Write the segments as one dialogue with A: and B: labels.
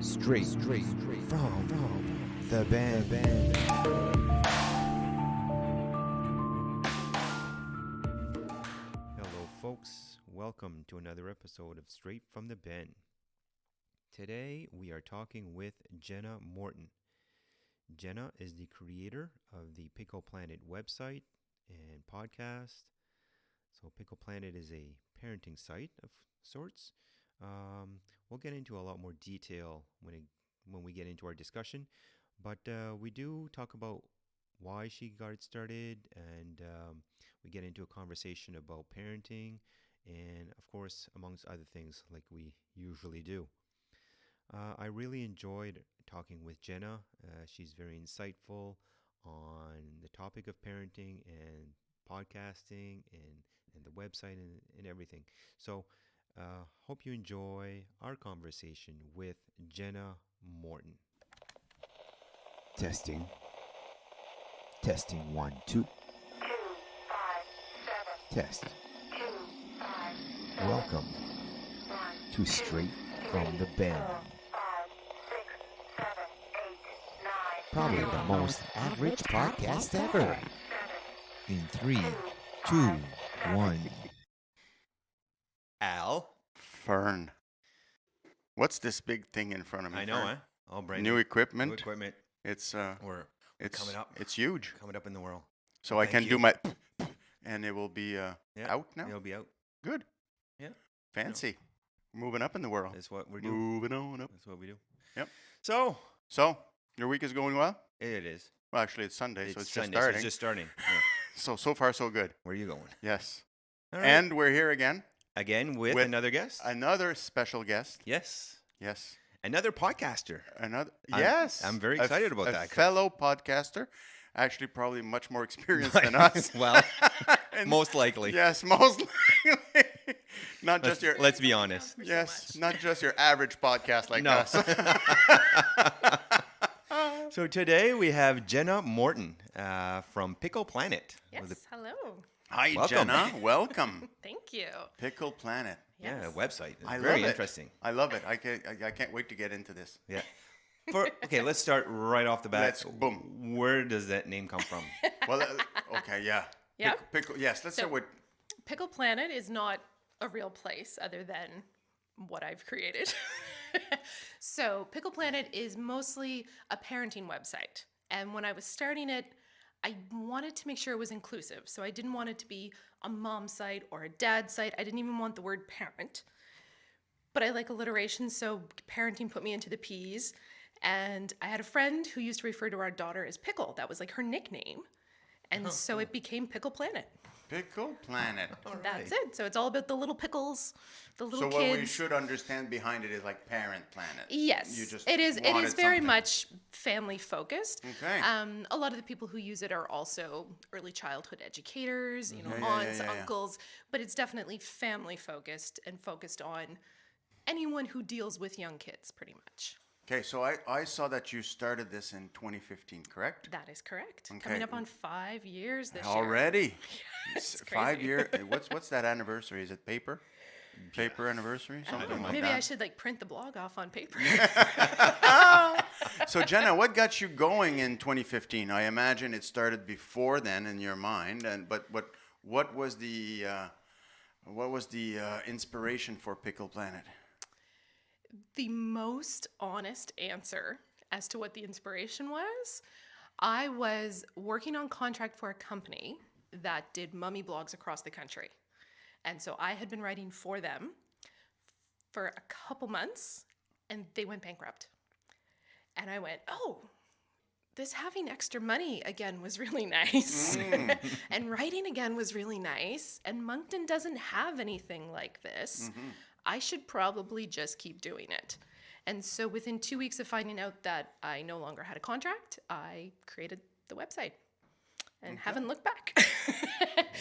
A: Straight from the band. Hello, folks. Welcome to another episode of Straight from the Ben. Today, we are talking with Jenna Morton. Jenna is the creator of the Pickle Planet website and podcast. So, Pickle Planet is a parenting site of sorts. We'll get into a lot more detail when we get into our discussion, but we do talk about why she got it started, and we get into a conversation about parenting, and of course, amongst other things, like we usually do. I really enjoyed talking with Jenna. She's very insightful on the topic of parenting and podcasting and the website and everything. So, hope you enjoy our conversation with Jenna Morton. Testing. 1, 2.
B: 2, 5, 7.
A: Test.
B: 2, 5, 7.
A: Welcome
B: 1,
A: to Straight from the Ben.
B: 5, 6, 7, 8, 9.
A: Probably the most average podcast ever.
B: 7,
A: In 3, 2, 1.
C: Al.
D: Fern. What's this big thing in front of me?
C: I know,
D: Fern?
C: huh? All brand
D: New equipment.
C: New equipment.
D: It's
C: We're
D: it's
C: coming up.
D: It's huge.
C: Coming up in the world.
D: So
C: Well,
D: I
C: thank
D: can
C: you.
D: do my and it will be
C: Yeah.
D: out now.
C: It'll be out.
D: Good.
C: Yeah.
D: Fancy. Moving up in the world.
C: That's what we're doing.
D: Moving on up.
C: That's what we do.
D: Yep.
C: So,
D: So your week is going well.
C: it is.
D: Well, actually, it's Sunday, so it's just
C: Sunday, so
D: starting.
C: it's just starting. Yeah.
D: So far so good.
C: Where are you going?
D: Yes.
C: All right.
D: And we're here again.
C: again with
D: with
C: another guest.
D: Another special guest.
C: Yes.
D: Yes.
C: Another podcaster.
D: Another.
C: I'm-
D: Yes.
C: I'm very
D: A
C: excited about
D: a
C: that.
D: fellow podcaster, actually probably much more experienced than us.
C: Well,
D: And-
C: most likely.
D: Yes, most likely. Not
C: Let's,
D: just your
C: let's be honest.
D: yes, not just your average podcast like
C: No.
D: us.
C: So today we have Jenna Morton from Pickle Planet.
E: Yes,
C: With
E: hello.
D: Hi,
C: Welcome.
D: Jenna. Welcome.
E: Thank you.
D: Pickle Planet.
C: Yeah,
E: Yes.
C: website. It's
D: I
C: very
D: love it.
C: interesting.
D: I love it. I can't wait to get into this.
C: Yeah. Okay, let's start right off the bat.
D: Let's- boom.
C: Where does that name come from?
D: Well, okay, yeah.
E: Yeah.
D: Pickle. Yes, let's
E: So-
D: start with.
E: Pickle Planet is not a real place other than what I've created. So, Pickle Planet is mostly a parenting website. And when I was starting it, I wanted to make sure it was inclusive. So, I didn't want it to be a mom site or a dad site. I didn't even want the word parent. But I like alliteration, so parenting put me into the P's. And I had a friend who used to refer to our daughter as Pickle. That was like her nickname. And so it became Pickle Planet.
D: Pickle Planet.
E: That's it. So it's all about the little pickles, the little
D: So
E: kids.
D: what we should understand behind it is like Parent Planet.
E: Yes,
D: You just
E: it is. It is
D: wanted
E: very
D: something.
E: much family focused.
D: Okay.
E: A lot of the people who use it are also early childhood educators, you know,
D: Yeah, yeah,
E: aunts,
D: yeah, yeah.
E: uncles, but it's definitely family focused and focused on anyone who deals with young kids, pretty much.
D: Okay, so I saw that you started this in 2015, correct?
E: That is correct.
D: Okay.
E: Coming up on 5 years this year.
D: Already?
E: It's
D: 5
E: crazy.
D: year. What's that anniversary? Is it paper? Paper anniversary? Something like
E: Maybe
D: that.
E: I should like print the blog off on paper.
D: So Jenna, what got you going in 2015? I imagine it started before then in your mind, but what was the inspiration for Pickle Planet?
E: The most honest answer as to what the inspiration was, I was working on contract for a company that did mummy blogs across the country. And so I had been writing for them for a couple months and they went bankrupt. And I went, oh, this having extra money again was really nice. And writing again was really nice. And Moncton doesn't have anything like this. I should probably just keep doing it. And so within 2 weeks of finding out that I no longer had a contract, I created the website and haven't looked back.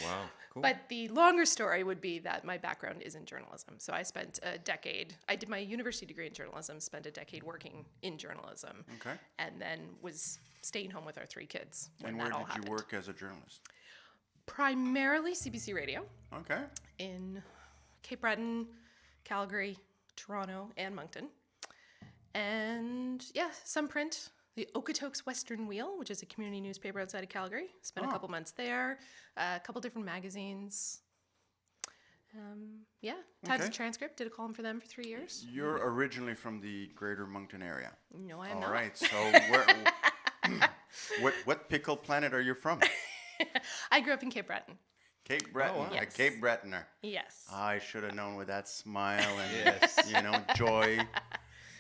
C: Wow, cool.
E: But the longer story would be that my background is in journalism. So I spent a decade, I did my university degree in journalism, spent a decade working in journalism,
D: Okay.
E: and then was staying home with our 3 kids when
D: And
E: that
D: where
E: all
D: did
E: happened.
D: you work as a journalist?
E: Primarily CBC Radio
D: Okay.
E: in Cape Breton, Calgary, Toronto, and Moncton. And yeah, some print. The Okotoks Western Wheel, which is a community newspaper outside of Calgary. Spent a couple months there. A couple different magazines. Yeah, Times
D: Okay.
E: and Transcript. Did a column for them for 3 years.
D: You're originally from the Greater Moncton area.
E: No, I am
D: All
E: not.
D: right. So what pickle planet are you from?
E: I grew up in Cape Breton.
D: Cape Breton.
C: wow.
D: A
E: Yes.
D: Cape Bretoner.
E: Yes.
D: I should have known with that smile and
C: Yes.
D: joy.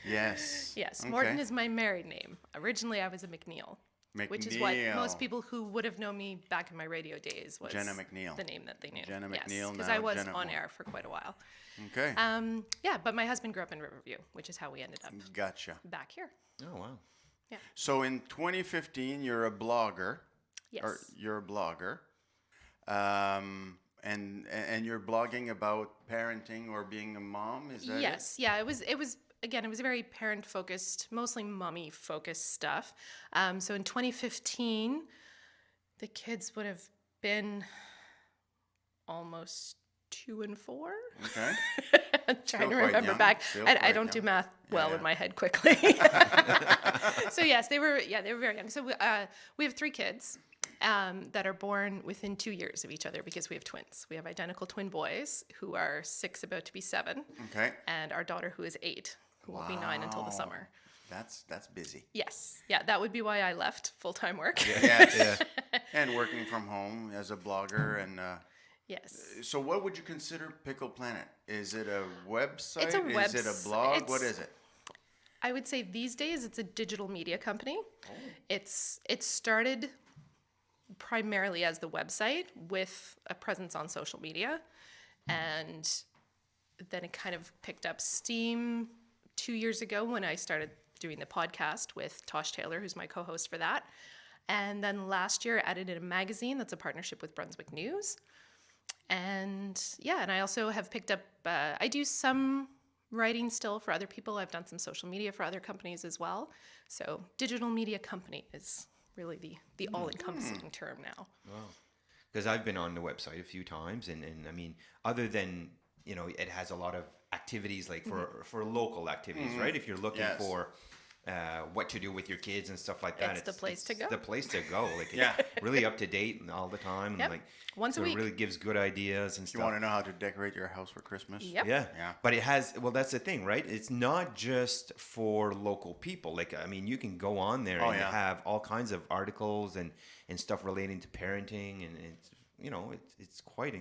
D: Yes.
E: Yes.
D: Okay.
E: Morton is my married name. Originally, I was a McNeil. Which is what most
D: McNeil.
E: people who would have known me back in my radio days was
D: Jenna McNeil.
E: the name that they knew.
D: Jenna
E: Yes,
D: McNeil,
E: because
D: now
E: I was
D: Jenna
E: on
D: Morton.
E: air for quite a while.
D: Okay.
E: Yeah, but my husband grew up in Riverview, which is how we ended up
D: Gotcha.
E: back here.
C: Oh wow.
D: So in 2015, you're a blogger.
E: Yes.
D: Or you're a blogger. And you're blogging about parenting or being a mom. Is that
E: Yes. Yeah. It was again. It was very parent focused, mostly mommy focused stuff. So in 2015, the kids would have been almost 2 and 4.
D: it? Okay.
E: I'm trying
D: Still
E: to
D: quite
E: remember
D: young.
E: back.
D: Still
E: I
D: quite
E: don't do
D: young.
E: math well
D: yeah.
E: in my head quickly. So yes, they were very young. So we have 3 kids that are born within 2 years of each other because we have twins. We have identical twin boys who are 6, about to be 7,
D: Okay.
E: and our daughter who is 8, who will be 9 until the
D: Wow.
E: summer.
D: That's busy.
E: Yes, yeah, that would be why I left full-time work.
D: Yes. And working from home as a blogger and.
E: Yes.
D: So what would you consider Pickle Planet? Is it a website?
E: It's a
D: Is it a blog? What
E: it's-
D: is it?
E: I would say these days it's a digital media company. It started primarily as the website with a presence on social media, and then it kind of picked up steam 2 years ago when I started doing the podcast with Tosh Taylor, who's my co-host for that. And then last year I added in a magazine that's a partnership with Brunswick News. And yeah, and I also have picked up, I do some writing still for other people. I've done some social media for other companies as well. So digital media company is really the all-encompassing term now.
C: Because I've been on the website a few times, and I mean, other than it has a lot of activities like for local activities, right? If you're looking
D: Yes.
C: for what to do with your kids and stuff like that,
E: It's the place to
C: it's
E: go.
C: The place to go. Like,
D: Yeah.
C: it's really up to date and all the time, and
E: Yep.
C: like
E: Once a
C: so
E: week.
C: it really gives good ideas and
D: You
C: stuff.
D: want to know how to decorate your house for Christmas?
E: Yep.
C: Yeah.
D: Yeah.
C: But it has, well, that's the thing, right? It's not just for local people. Like, I mean, you can go on there
D: Oh,
C: and
D: yeah.
C: have all kinds of articles and stuff relating to parenting. And it's quite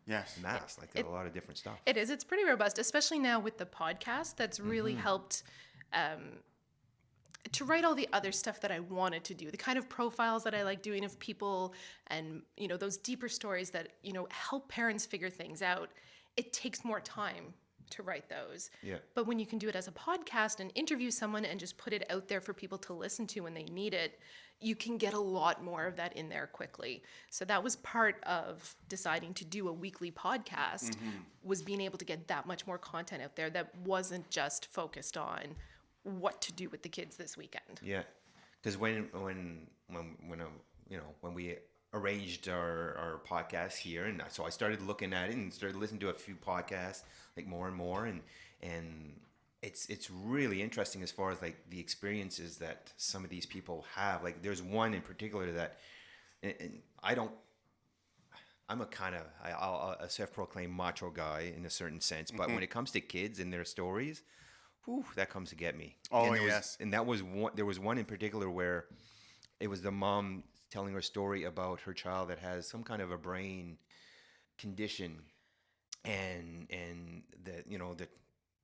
D: Yes.
C: mass. Like, there's a lot of different stuff.
E: It is. It's pretty robust, especially now with the podcast. That's really helped to write all the other stuff that I wanted to do, the kind of profiles that I like doing of people, and those deeper stories that help parents figure things out. It takes more time to write those.
C: Yeah.
E: But when you can do it as a podcast and interview someone and just put it out there for people to listen to when they need it, you can get a lot more of that in there quickly. So that was part of deciding to do a weekly podcast, was being able to get that much more content out there that wasn't just focused on what to do with the kids this weekend.
C: Yeah. Because when we arranged our podcast here, and so I started looking at it and started listening to a few podcasts, like more and more, and it's really interesting as far as like the experiences that some of these people have. Like, there's one in particular that, and I'm a kind of a self-proclaimed macho guy in a certain sense, but when it comes to kids and their stories, whew, that comes to get me.
D: Oh,
C: And there was-
D: yes.
C: and that was one. There was one in particular where it was the mom telling her story about her child that has some kind of a brain condition, and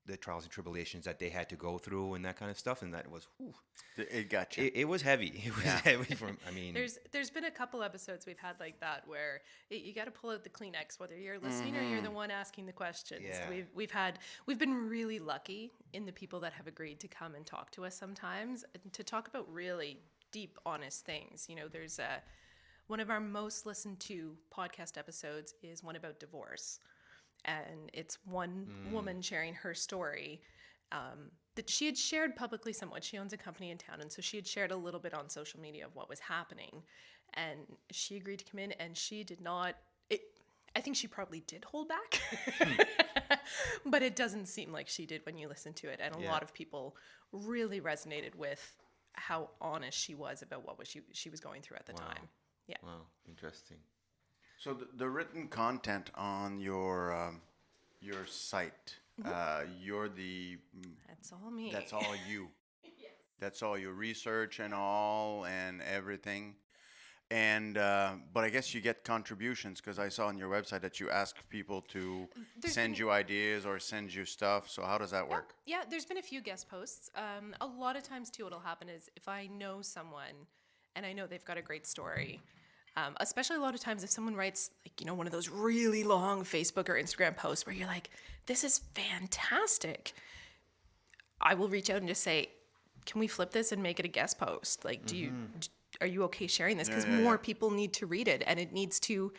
C: the trials and tribulations that they had to go through and that kind of stuff, and that was whew,
D: It got you.
C: it was heavy. It was heavy from. I mean,
E: There's been a couple episodes we've had like that where you got to pull out the Kleenex, whether you're listening or you're the one asking the questions.
C: Yeah.
E: We've been really lucky in the people that have agreed to come and talk to us sometimes, and to talk about really deep, honest things. There's one of our most listened to podcast episodes is one about divorce, and it's one woman sharing her story that she had shared publicly somewhat. She owns a company in town, and so she had shared a little bit on social media of what was happening, and she agreed to come in, and she did not I think she probably did hold back, but it doesn't seem like she did when you listen to it. And a
C: Yeah.
E: lot of people really resonated with how honest she was about what she was going through at the time. Yeah.
C: Wow, interesting.
D: So the written content on your site, you're the
E: That's all me.
D: that's all you. That's all your research and all and everything. And but I guess you get contributions because I saw on your website that you ask people to send you ideas or send you stuff. So how does that work?
E: Yeah, there's been a few guest posts. A lot of times, too, what'll happen is if I know someone and I know they've got a great story, especially a lot of times if someone writes, like, you know, one of those really long Facebook or Instagram posts where you're like, this is fantastic, I will reach out and just say, can we flip this and make it a guest post? Like, are you okay sharing this? Because more people need to read it, and it needs to.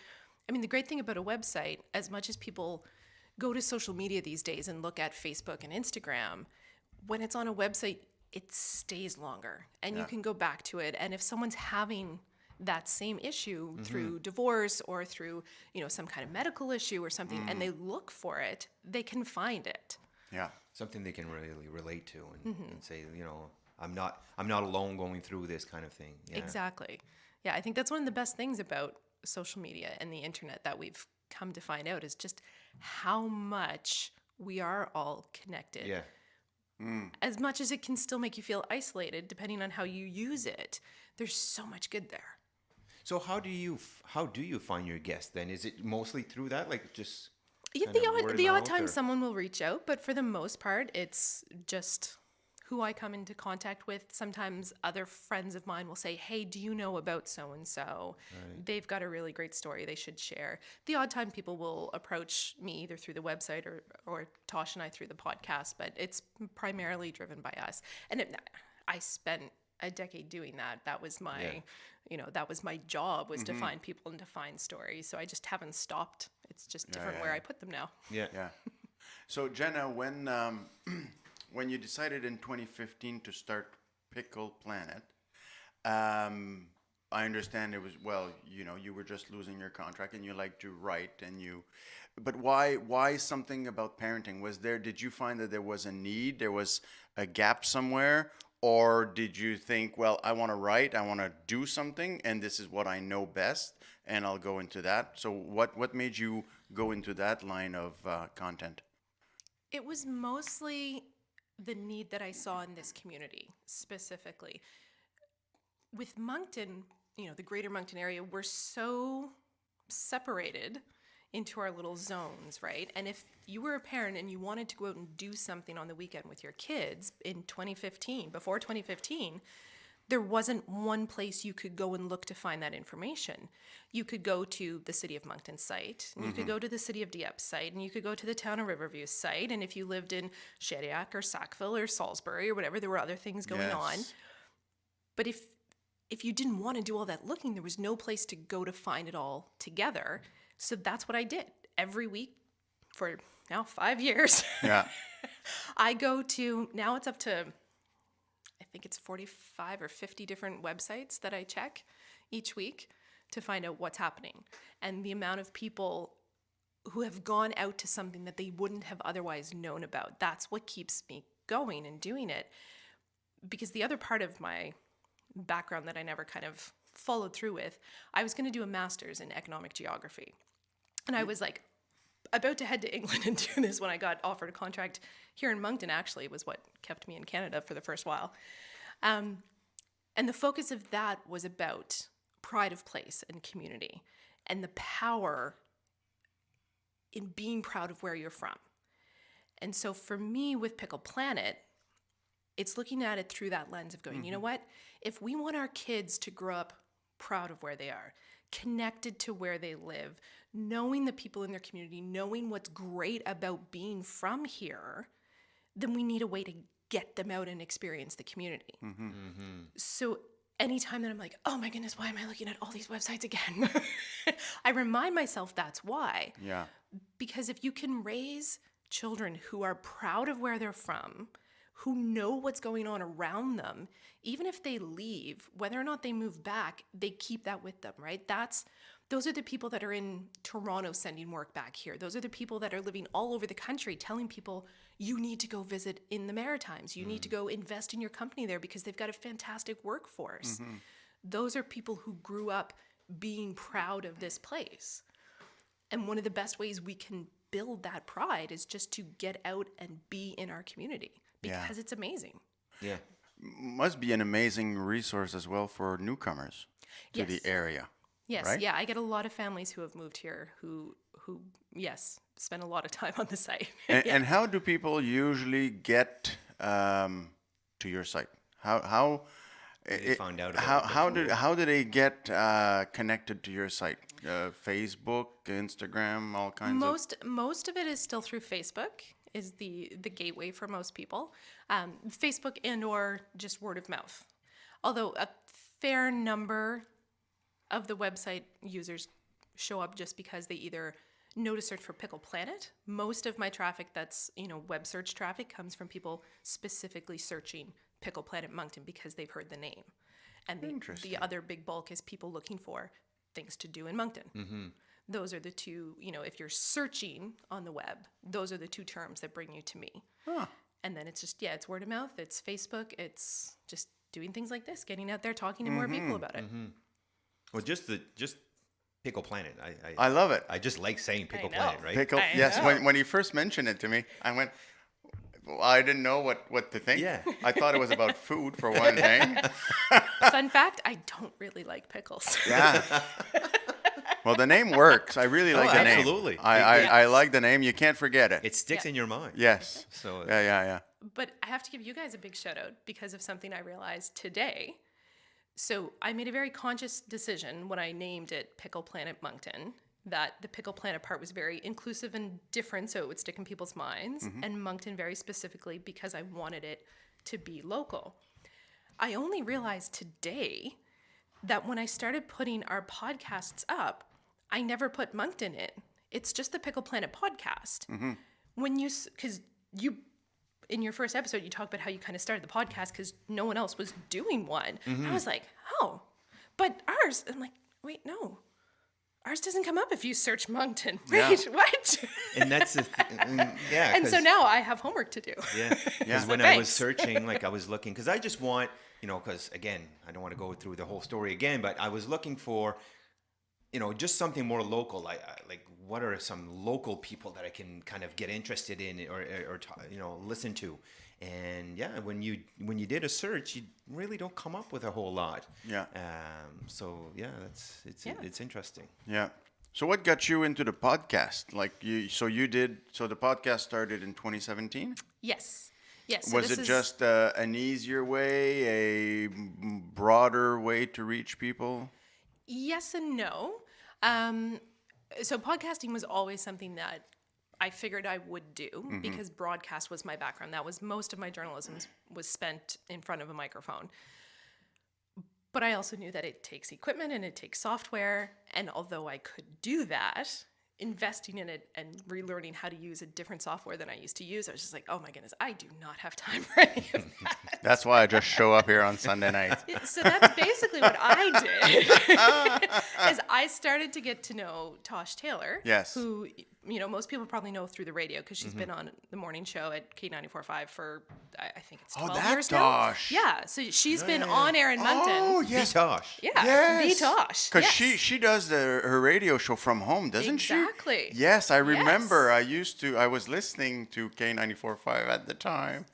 E: I mean, the great thing about a website, as much as people go to social media these days and look at Facebook and Instagram, when it's on a website, it stays longer, and you can go back to it. And if someone's having that same issue through divorce or through, you know, some kind of medical issue or something, and they look for it, they can find it.
D: Yeah.
C: Something they can really relate to and say, you know, I'm not alone going through this kind of thing. Yeah.
E: Exactly. Yeah, I think that's one of the best things about social media and the internet that we've come to find out is just how much we are all connected.
C: Yeah.
E: As much as it can still make you feel isolated, depending on how you use it, there's so much good there.
C: So how do you find your guests then? Is it mostly through that, like just
E: Yeah,
C: kind of word
E: the
C: of
E: odd
C: mouth,
E: time
C: or-
E: someone will reach out, but for the most part, it's just who I come into contact with. Sometimes other friends of mine will say, hey, do you know about so-and-so? They've got a really great story they should share. The odd time people will approach me either through the website or Tosh and I through the podcast, but it's primarily driven by us. And I spent a decade doing that. That was my, that was my job, was to find people and to find stories. So I just haven't stopped. It's just different where I put them now.
C: Yeah.
D: Yeah. So Jenna, when you decided in 2015 to start Pickle Planet, I understand it was, well, you know, you were just losing your contract and you like to write but why something about parenting? Did you find that there was a need, there was a gap somewhere, or did you think, well, I want to write, I want to do something, and this is what I know best, and I'll go into that? So what made you go into that line of content?
E: It was mostly the need that I saw in this community specifically. With Moncton, you know, the greater Moncton area, we're so separated into our little zones, right? And if you were a parent and you wanted to go out and do something on the weekend with your kids in 2015, before 2015, there wasn't one place you could go and look to find that information. You could go to the City of Moncton site, and you could go to the City of Dieppe site, and you could go to the Town of Riverview site, and if you lived in Shediac or Sackville or Salisbury or whatever, there were other things going on. But if you didn't want to do all that looking, there was no place to go to find it all together. So that's what I did. Every week for now 5 years,
D: Yeah.
E: I go to, now it's up to, I think it's 45 or 50 different websites that I check each week to find out what's happening. And the amount of people who have gone out to something that they wouldn't have otherwise known about, that's what keeps me going and doing it. Because the other part of my background that I never kind of followed through with, I was going to do a master's in economic geography. And I was like about to head to England and do this when I got offered a contract here in Moncton. Actually, was what kept me in Canada for the first while. And the focus of that was about pride of place and community and the power in being proud of where you're from. And so for me with Pickle Planet, it's looking at it through that lens of going, you know what? If we want our kids to grow up proud of where they are, connected to where they live, knowing the people in their community, knowing what's great about being from here, then we need a way to get them out and experience the community. So anytime that I'm like, oh my goodness, why am I looking at all these websites again? I remind myself that's why.
D: Yeah.
E: Because if you can raise children who are proud of where they're from, who know what's going on around them, even if they leave, whether or not they move back, they keep that with them, right? That's Those are the people that are in Toronto sending work back here. Those are the people that are living all over the country telling people, you need to go visit in the Maritimes. You need to go invest in your company there because they've got a fantastic workforce. Those are people who grew up being proud of this place. And one of the best ways we can build that pride is just to get out and be in our community because it's amazing.
C: Yeah.
D: Must be an amazing resource as well for newcomers to the area.
E: Yes,
D: right?
E: yeah, I get a lot of families who have moved here who yes, spend a lot of time on the site.
D: And how do people usually get to your site? How
C: They found out about
D: how do they get connected to your site? Facebook, Instagram, all kinds of.
E: Most of it is still through Facebook. Is the gateway for most people. Facebook and or just word of mouth. Although a fair number of the website users show up just because they either know to search for Pickle Planet. Most of my traffic that's, web search traffic comes from people specifically searching Pickle Planet Moncton because they've heard the name. And the other big bulk is people looking for things to do in Moncton. Mm-hmm. Those are the two, if you're searching on the web, those are the two terms that bring you to me. Huh. And then it's just, it's word of mouth, it's Facebook, it's just doing things like this, getting out there, talking to more people about it.
C: Mm-hmm. Well, just Pickle Planet.
D: I love it.
C: I just like saying Pickle
E: know.
C: Planet, right?
D: Pickle.
E: I
D: Yes.
E: know.
D: When you first mentioned it to me, I went. Well, I didn't know what to think.
C: Yeah.
D: I thought it was about food for one thing.
E: Fun fact, I don't really like pickles.
D: Yeah. Well, the name works. I really like the name.
C: absolutely.
D: I like the name. You can't forget it.
C: It sticks
E: Yeah.
C: in your mind.
D: Yes.
C: So
D: Yeah.
E: But I have to give you guys a big shout out because of something I realized today. So I made a very conscious decision when I named it Pickle Planet Moncton that the Pickle Planet part was very inclusive and different so it would stick in people's minds, and Moncton very specifically because I wanted it to be local. I only realized today that when I started putting our podcasts up, I never put Moncton in. It's just the Pickle Planet podcast. When because you in your first episode, you talked about how you kind of started the podcast because no one else was doing one. I was like, oh, but ours, I'm like, wait, no. Ours doesn't come up if you search Moncton. Wait, what?
C: and that's the yeah.
E: And so
C: 'cause-
E: now I have homework to do.
C: Yeah, because
E: So
C: when I was
E: thanks.
C: searching, I was looking, because I just want, because again, I don't want to go through the whole story again, but I was looking for, just something more local, like what are some local people that I can kind of get interested in or listen to, and yeah, when you did a search, you really don't come up with a whole lot.
D: Yeah.
C: So yeah, it's interesting.
D: Yeah. So what got you into the podcast? So the podcast started in 2017?
E: Yes. Yes. So
D: Was
E: this
D: it
E: is-
D: just an easier way, a broader way to reach people?
E: Yes and no. So podcasting was always something that I figured I would do because broadcast was my background. That was most of my journalism was spent in front of a microphone. But I also knew that it takes equipment and it takes software. And although I could do that, investing in it and relearning how to use a different software than I used to use, I was just like, oh my goodness, I do not have time for any of that.
D: That's why I just show up here on Sunday nights.
E: So that's basically what I did. Is I started to get to know Tosh Taylor,
D: Yes.
E: who most people probably know through the radio because she's been on the morning show at K94.5 for I think it's 12
D: that
E: years now.
D: Tosh.
E: Yeah, so she's been on air in Moncton.
D: Oh,
C: Hey,
D: yes.
C: Tosh.
E: Yeah,
D: Yes.
E: the Tosh.
D: Because
E: yes.
D: she does her radio show from home, doesn't she?
E: Exactly.
D: Yes, I remember.
E: Yes.
D: I was listening to K94.5 at the time.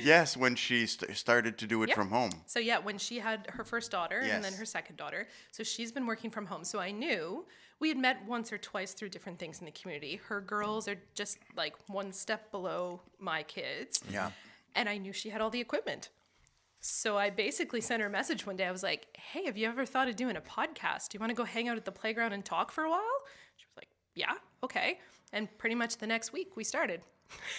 D: Yes, when she started to do it
E: Yep.
D: from home.
E: So yeah, when she had her first daughter and then
D: Yes.
E: her second daughter, so she's been working from home. So I knew we had met once or twice through different things in the community. Her girls are just like one step below my kids.
D: Yeah.
E: And I knew she had all the equipment. So I basically sent her a message one day. I was like, hey, have you ever thought of doing a podcast? Do you want to go hang out at the playground and talk for a while? She was like, yeah, okay. And pretty much the next week we started.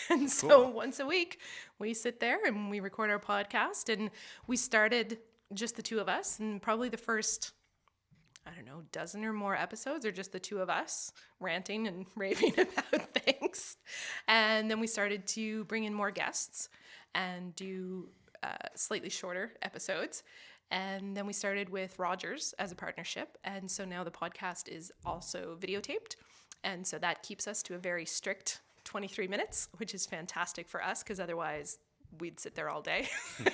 E: And so once a week we sit there and we record our podcast, and we started just the two of us, and probably the first, I don't know, dozen or more episodes are just the two of us ranting and raving about things. And then we started to bring in more guests and do slightly shorter episodes. And then we started with Rogers as a partnership. And so now the podcast is also videotaped. And so that keeps us to a very strict 23 minutes, which is fantastic for us because otherwise we'd sit there all day.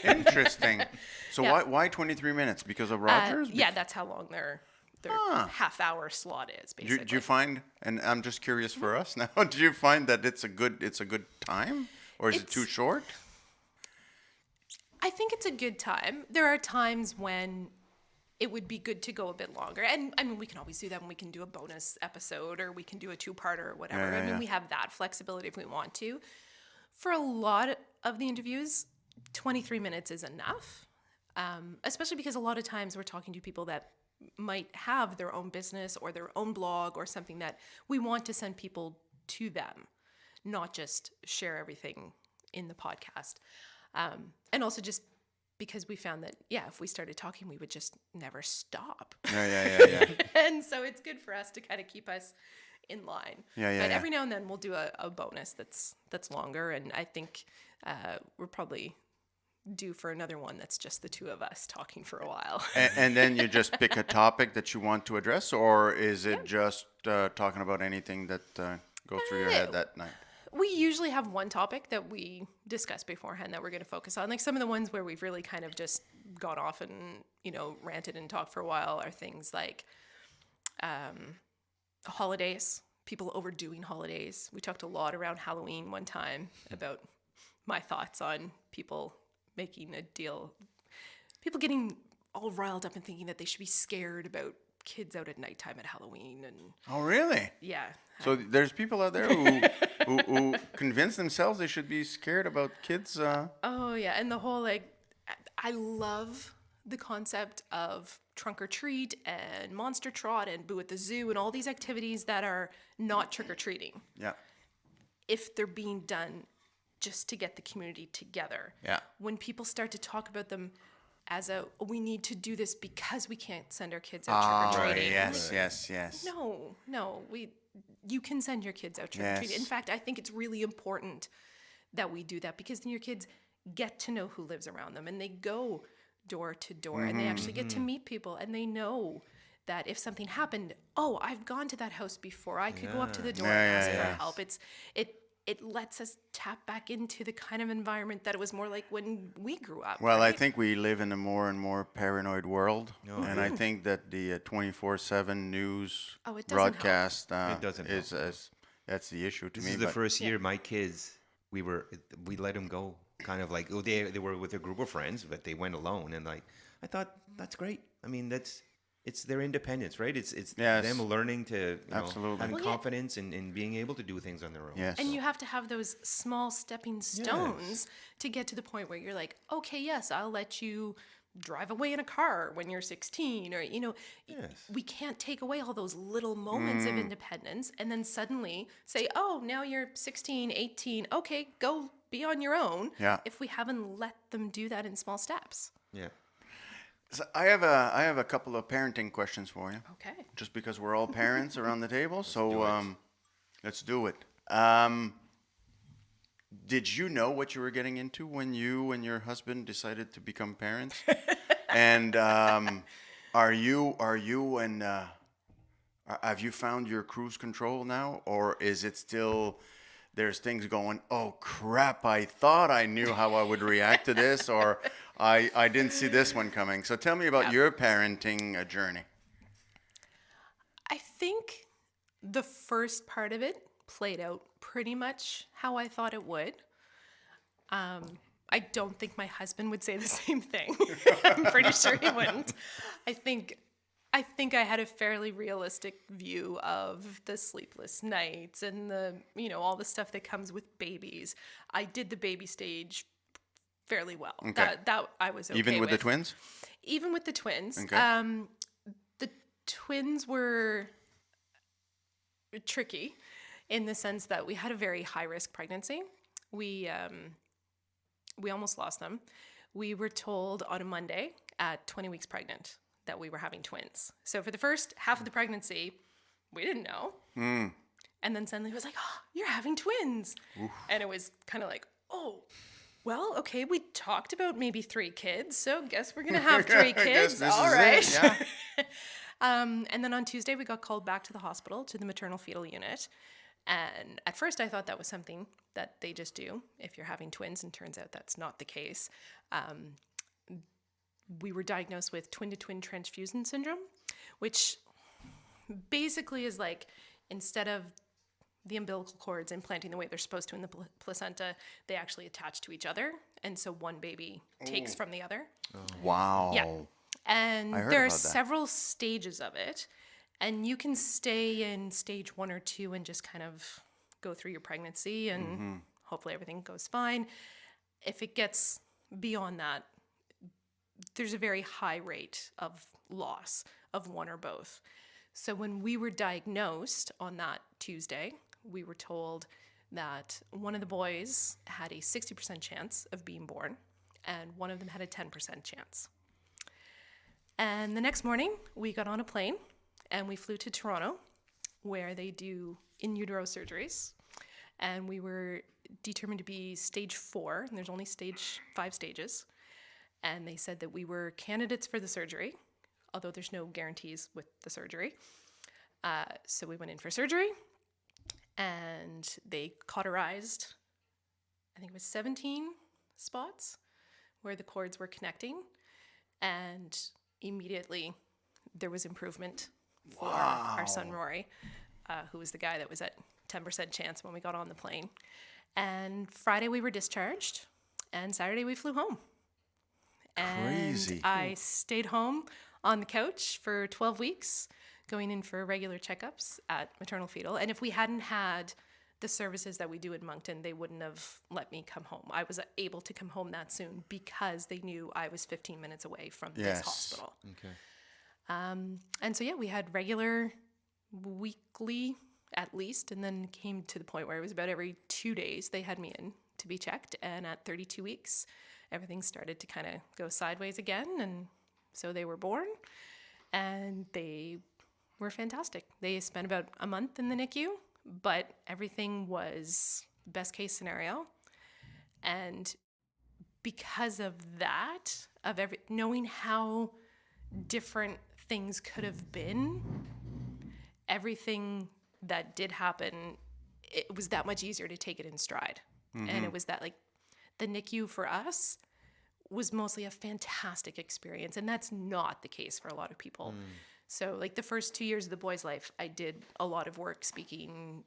D: Interesting. So
E: Yeah.
D: why 23 minutes? Because of Rogers?
E: Yeah, that's how long their half-hour slot is,
D: Do
E: basically.
D: you find, and I'm just curious for us now, do you find that it's a good time, or is it too
E: It's-
D: short?
E: I think it's a good time. There are times when it would be good to go a bit longer. And I mean, we can always do that when we can do a bonus episode or we can do a two-parter or whatever.
D: Yeah,
E: I mean,
D: yeah.
E: we have that flexibility if we want to. For a lot of the interviews, 23 minutes is enough, especially because a lot of times we're talking to people that might have their own business or their own blog or something that we want to send people to them, not just share everything in the podcast. And also just because we found that, if we started talking, we would just never stop.
D: Yeah.
E: And so it's good for us to kind of keep us in line.
D: Yeah.
E: But every now and then we'll do a bonus that's longer. And I think we're probably due for another one that's just the two of us talking for a while.
D: And then you just pick a topic that you want to address, or is it just talking about anything that goes through your head that night?
E: We usually have one topic that we discuss beforehand that we're going to focus on. Like some of the ones where we've really kind of just gone off and, ranted and talked for a while are things like holidays, people overdoing holidays. We talked a lot around Halloween one time about my thoughts on people making a deal, people getting all riled up and thinking that they should be scared about kids out at nighttime at Halloween. And
D: Oh, really?
E: yeah.
D: So there's people out there who convince themselves they should be scared about kids.
E: Oh yeah, and the whole I love the concept of trunk or treat and monster trot and boo at the zoo and all these activities that are not trick or treating
D: Yeah.
E: if they're being done just to get the community together.
D: Yeah.
E: When people start to talk about them as we need to do this because we can't send our kids out trick or treating.
D: Yes.
E: No, you can send your kids out trick or treating.
D: Yes.
E: In fact, I think it's really important that we do that because then your kids get to know who lives around them and they go door to door and they actually get to meet people and they know that if something happened, I've gone to that house before. I could go up to the door and ask for help. It lets us tap back into the kind of environment that it was more like when we grew up.
D: Well,
E: right?
D: I think we live in a more and more paranoid world, and I think that the 24/7 news
E: Oh, it doesn't
D: broadcast
C: It doesn't help.
D: is that's the issue to
C: This
D: me.
C: is the
D: but-
C: first year my kids, we let them go. Kind of like they were with a group of friends, but they went alone, and I thought that's great. I mean, it's their independence, right? It's
D: Yes.
C: them learning to
D: Absolutely.
C: having
E: Well, yeah.
C: confidence and being able to do things on their own.
D: Yes.
E: And you have to have those small stepping stones to get to the point where you're like, okay, yes, I'll let you drive away in a car when you're 16 or,
C: Yes.
E: we can't take away all those little moments of independence and then suddenly say, now you're 16, 18, okay, go be on your own.
D: Yeah.
E: If we haven't let them do that in small steps.
C: Yeah.
D: So I have a couple of parenting questions for you,
E: Okay.
D: just because we're all parents around the table. So let's do it. Did you know what you were getting into when you and your husband decided to become parents? And are you and have you found your cruise control now, or is it still? There's things going, oh crap, I thought I knew how I would react to this, or I didn't see this one coming. So tell me about your parenting journey.
E: I think the first part of it played out pretty much how I thought it would. I don't think my husband would say the same thing. I'm pretty sure he wouldn't. I think I had a fairly realistic view of the sleepless nights and the, all the stuff that comes with babies. I did the baby stage fairly well.
D: Okay.
E: That I was okay
D: Even with the twins?
E: Even with the twins.
D: Okay.
E: The twins were tricky in the sense that we had a very high risk pregnancy. We almost lost them. We were told on a Monday at 20 weeks pregnant that we were having twins. So for the first half of the pregnancy, we didn't know. And then suddenly it was like, you're having twins. And it was kind of like, Well, okay, we talked about maybe 3 kids, so guess we're gonna have 3
D: I guess
E: kids.
D: this
E: All
D: is
E: right.
D: it, yeah.
E: And then on Tuesday, we got called back to the hospital to the maternal fetal unit. And at first, I thought that was something that they just do if you're having twins, and turns out that's not the case. We were diagnosed with twin-to-twin transfusion syndrome, which basically is like, instead of the umbilical cords implanting the way they're supposed to in the placenta, they actually attach to each other. And so one baby takes from the other.
D: Wow.
E: Yeah. And
D: I heard
E: there are
D: about that.
E: several stages of it. And you can stay in stage 1 or 2 and just kind of go through your pregnancy, and hopefully everything goes fine. If it gets beyond that, there's a very high rate of loss of one or both. So when we were diagnosed on that Tuesday, we were told that one of the boys had a 60% chance of being born, and one of them had a 10% chance. And the next morning, we got on a plane and we flew to Toronto, where they do in utero surgeries. And we were determined to be stage 4, and there's only 5 stages. And they said that we were candidates for the surgery, although there's no guarantees with the surgery. So we went in for surgery, and they cauterized, I think it was 17 spots where the cords were connecting. And immediately there was improvement for our son Rory, who was the guy that was at 10% chance when we got on the plane. And Friday we were discharged, and Saturday we flew home.
D: Crazy.
E: And I stayed home on the couch for 12 weeks, going in for regular checkups at maternal fetal. And if we hadn't had the services that we do in Moncton, they wouldn't have let me come home. I was able to come home that soon because they knew I was 15 minutes away from this hospital.
A: Okay.
E: And so, yeah, we had regular weekly at least, and then came to the point where it was about every 2 days they had me in to be checked. And at 32 weeks, everything started to kind of go sideways again. And so they were born, and they were fantastic. They spent about a month in the NICU, but everything was best case scenario. And because of that, knowing how different things could have been, everything that did happen, it was that much easier to take it in stride. And it was that, like, the NICU for us was mostly a fantastic experience, and that's not the case for a lot of people. So, like, the first 2 years of the boy's life, I did a lot of work speaking,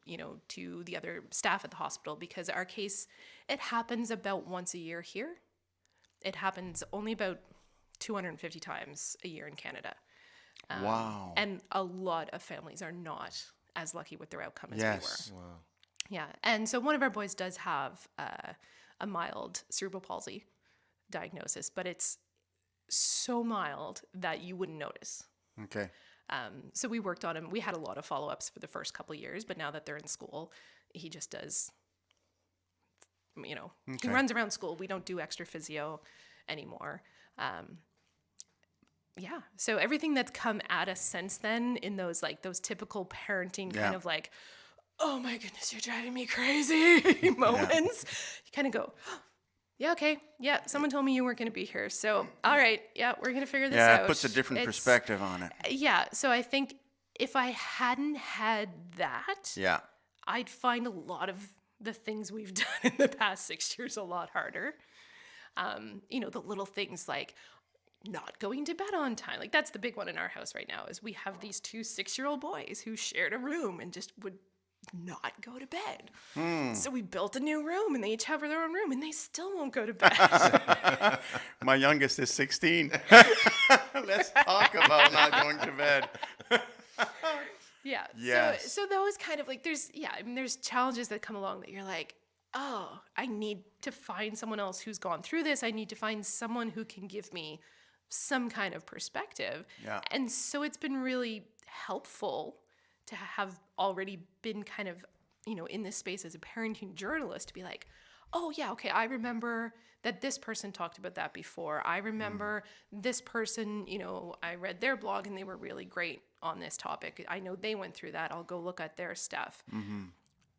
E: to the other staff at the hospital, because our case, it happens about once a year here. It happens only about 250 times a year in Canada.
D: Wow.
E: And a lot of families are not as lucky with their outcome as
D: Yes.
E: we were.
A: Wow.
E: Yeah. And so one of our boys does have a mild cerebral palsy diagnosis, but it's so mild that you wouldn't notice.
D: Okay.
E: So we worked on him. We had a lot of follow-ups for the first couple of years, but now that they're in school, he just does, he runs around school. We don't do extra physio anymore. Yeah. So everything that's come at us since then, in those typical parenting kind of like, oh my goodness, you're driving me crazy moments, you kind of go, yeah, okay. Yeah, someone told me you weren't going to be here. So, all right. Yeah, we're going to figure this out.
D: Yeah, it puts a different perspective on it.
E: Yeah. So I think if I hadn't had that,
D: Yeah.
E: I'd find a lot of the things we've done in the past 6 years a lot harder. The little things like not going to bed on time. Like, that's the big one in our house right now, is we have these 2 6-year-old boys who shared a room and just would not go to bed. So we built a new room, and they each have their own room, and they still won't go to bed.
D: My youngest is 16. Let's talk about not going to bed.
E: Yeah.
D: Yes.
E: So those kind of like, there's challenges that come along that you're like, oh, I need to find someone else who's gone through this. I need to find someone who can give me some kind of perspective.
D: Yeah.
E: And so it's been really helpful to have already been kind of, in this space as a parenting journalist, to be like, oh yeah, okay, I remember that this person talked about that before. I remember this person, I read their blog and they were really great on this topic. I know they went through that. I'll go look at their stuff.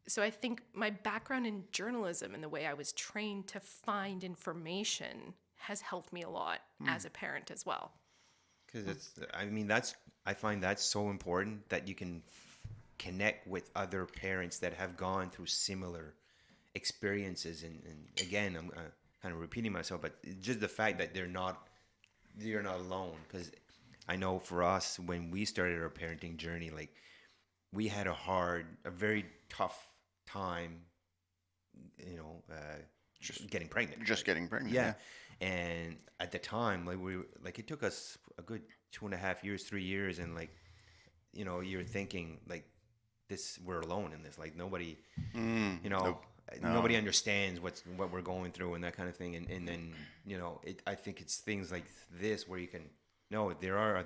E: So I think my background in journalism and the way I was trained to find information has helped me a lot as a parent as well.
C: Because I find that's so important that you can connect with other parents that have gone through similar experiences. And again, I'm kind of repeating myself, but just the fact that you're not alone. Because I know for us, when we started our parenting journey, like we had a very tough time, getting pregnant.
D: Just getting pregnant.
C: Yeah. And at the time, it took us a good 2.5 years, 3 years. And you're thinking like we're alone in this, like nobody,
D: Nope.
C: nobody understands what we're going through and that kind of thing. And then, I think it's things like this where you can know there are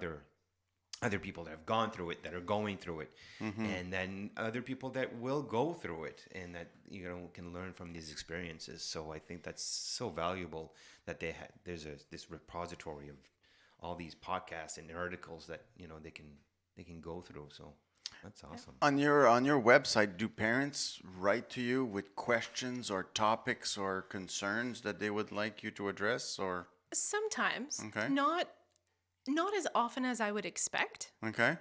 C: other people that have gone through it, that are going through it, and then other people that will go through it, and that can learn from these experiences. So I think that's so valuable that there's this repository of all these podcasts and articles that they can go through. So that's awesome.
D: On your website, do parents write to you with questions or topics or concerns that they would like you to address? Or
E: Sometimes,
D: Okay.
E: not as often as I would expect.
D: okay,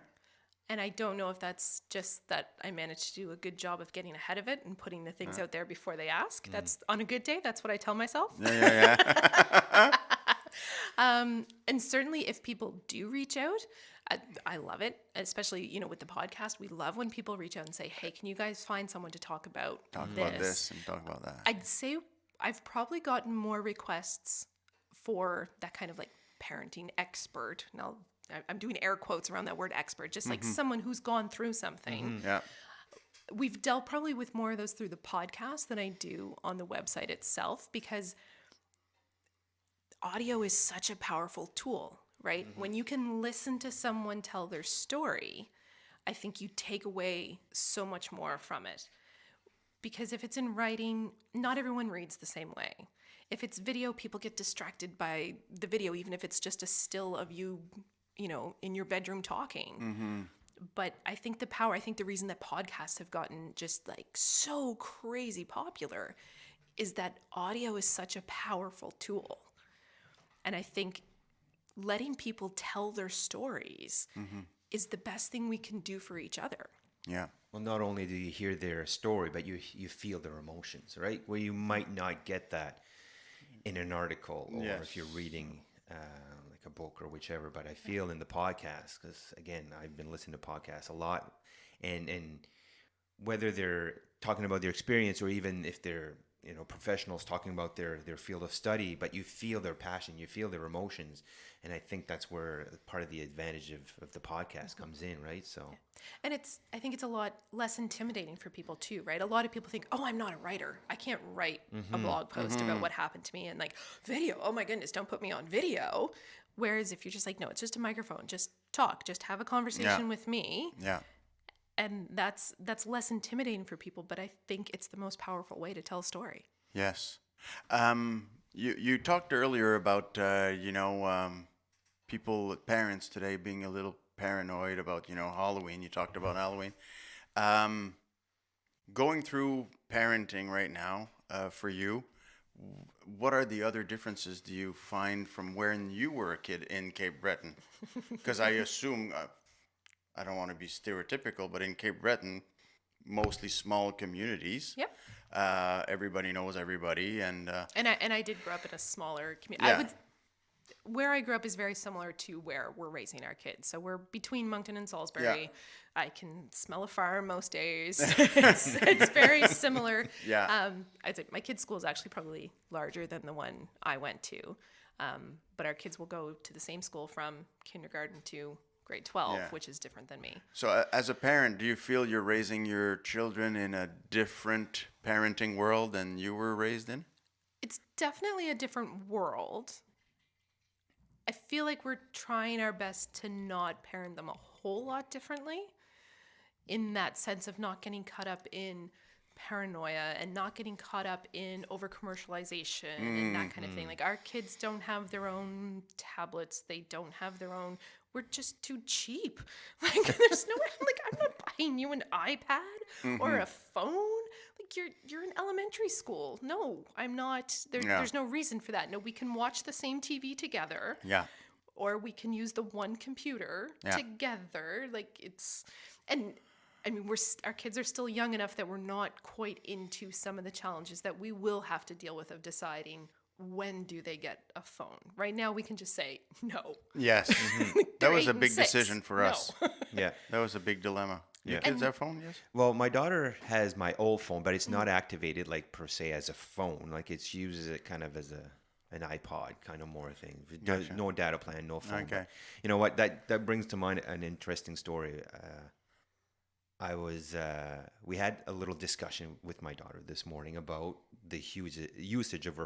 E: And I don't know if that's just that I managed to do a good job of getting ahead of it and putting the things out there before they ask. That's on a good day. That's what I tell myself.
D: yeah.
E: And certainly if people do reach out, I love it, especially, with the podcast. We love when people reach out and say, hey, can you guys find someone to talk about
D: Talk about this and talk about that.
E: I'd say I've probably gotten more requests for that kind of like parenting expert. Now, I'm doing air quotes around that word expert, just like someone who's gone through something.
D: Yeah.
E: We've dealt probably with more of those through the podcast than I do on the website itself, because audio is such a powerful tool, right? When you can listen to someone tell their story, I think you take away so much more from it. Because if it's in writing, not everyone reads the same way. If it's video, people get distracted by the video, even if it's just a still of you, in your bedroom talking. But I think the reason that podcasts have gotten just like so crazy popular is that audio is such a powerful tool. And I think letting people tell their stories is the best thing we can do for each other.
D: Yeah.
C: Well, not only do you hear their story, but you feel their emotions, right? Where you might not get that in an article, or
D: Yes.
C: if you're reading like a book or whichever. But I feel in the podcast, because again, I've been listening to podcasts a lot, and whether they're talking about their experience or even if they're professionals talking about their field of study, but you feel their passion, you feel their emotions, and I think that's where part of the advantage of the podcast comes in, right? So.
E: And I think it's a lot less intimidating for people too, right? A lot of people think, oh, I'm not a writer. I can't write a blog post about what happened to me, and like video. Oh my goodness, don't put me on video. Whereas if you're just like, no, it's just a microphone, just talk, just have a conversation with me.
D: Yeah.
E: And that's less intimidating for people, but I think it's the most powerful way to tell a story.
D: Yes. You talked earlier about parents today being a little paranoid about Halloween. You talked about Halloween. Going through parenting right now for you, what are the other differences do you find from when you were a kid in Cape Breton? Because I assume, I don't want to be stereotypical, but in Cape Breton, mostly small communities.
E: Yep.
D: Everybody knows everybody, and
E: And I did grow up in a smaller community.
D: Yeah.
E: Where I grew up is very similar to where we're raising our kids. So we're between Moncton and Salisbury.
D: Yeah.
E: I can smell a farm most days. it's very similar.
D: Yeah.
E: I'd say my kids' school is actually probably larger than the one I went to. But our kids will go to the same school from kindergarten to grade 12,
D: Yeah.
E: which is different than me.
D: So as a parent, do you feel you're raising your children in a different parenting world than you were raised in?
E: It's definitely a different world. I feel like we're trying our best to not parent them a whole lot differently, in that sense of not getting caught up in paranoia and not getting caught up in over commercialization and that kind of thing. Like, our kids don't have their own tablets. They don't have their own. We're just too cheap. Like, there's no way. Like, I'm not buying you an iPad or a phone. Like you're in elementary school. No, I'm not.
D: Yeah.
E: There's no reason for that. No, we can watch the same TV together.
D: Yeah.
E: Or we can use the one computer
D: Yeah.
E: together. Like and I mean, our kids are still young enough that we're not quite into some of the challenges that we will have to deal with of deciding when do they get a phone. Right now, we can just say no.
D: Yes.
E: They're
D: That was
E: 8
D: a
E: and
D: big
E: 6.
D: decision for
E: No.
D: us.
A: Yeah.
D: That was a big dilemma. Your
A: Yeah.
D: kids have phone, yes?
A: Well, my daughter has my old phone, but it's not activated like per se as a phone. Like it's uses it kind of as an iPod kind of more thing. It does,
D: Gotcha.
A: no data plan, no phone.
D: Okay.
A: But you know what? That brings to mind an interesting story. We had a little discussion with my daughter this morning about the huge usage of